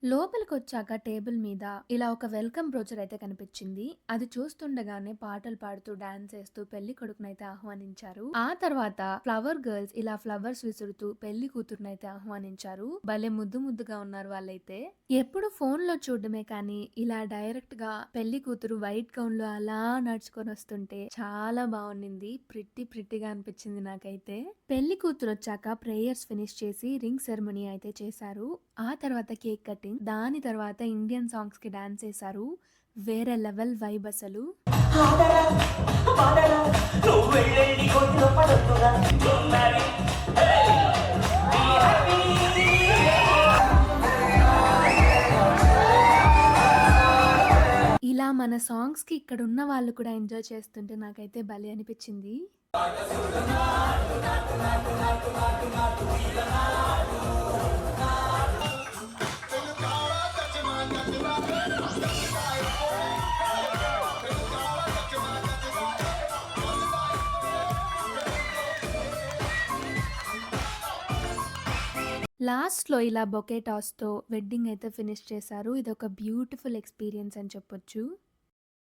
లోపలికొచ్చాక table మీద ఇలా ఒక వెల్కమ్ బ్రోచర్ అయితే కనిపించింది. అది చూస్తుండగానే పాటలు పాడుతూ, డాన్స్ ఏస్తూ పెళ్లి కొడుకునైతే ఆహ్వానించారు. ఆ తర్వాత ఫ్లవర్ గర్ల్స్ ఇలా ఫ్లవర్స్ విసురుతూ పెళ్లి కూతురునైతే ఆహ్వానించారు. భలే ముద్దు ముద్దుగా ఉన్నారు వాళ్ళైతే. ఎప్పుడు ఫోన్ లో చూడడమే కానీ ఇలా డైరెక్ట్ గా పెళ్లి కూతురు వైట్ గౌన్ లో అలా నడుచుకొని వస్తుంటే చాలా బాగుండింది. ప్రిట్టిగా అనిపించింది నాకైతే. పెళ్లి కూతురు వచ్చాక ప్రేయర్స్ ఫినిష్ చేసి రింగ్ సెరమనీ అయితే చేశారు. ఆ తర్వాత కేక్ కటింగ్, దాని తర్వాత ఇండియన్ సాంగ్స్ కి డాన్స్ చేశారు. వేరే లెవెల్ వైబ్ అసలు. ఆడరా పాడరా నువ్వు వెళ్ళి కొద్దిలో పడుతురా మరి ఇలా మన సాంగ్స్ కి ఇక్కడ ఉన్న వాళ్ళు కూడా ఎంజాయ్ చేస్తుంటే నాకైతే భలే అనిపించింది. లాస్ట్‌లో ఇలా బొకే టాస్‌తో వెడ్డింగ్ అయితే ఫినిష్ చేశారు. ఇదొక బ్యూటిఫుల్ ఎక్స్‌పీరియన్స్ అని చెప్పొచ్చు.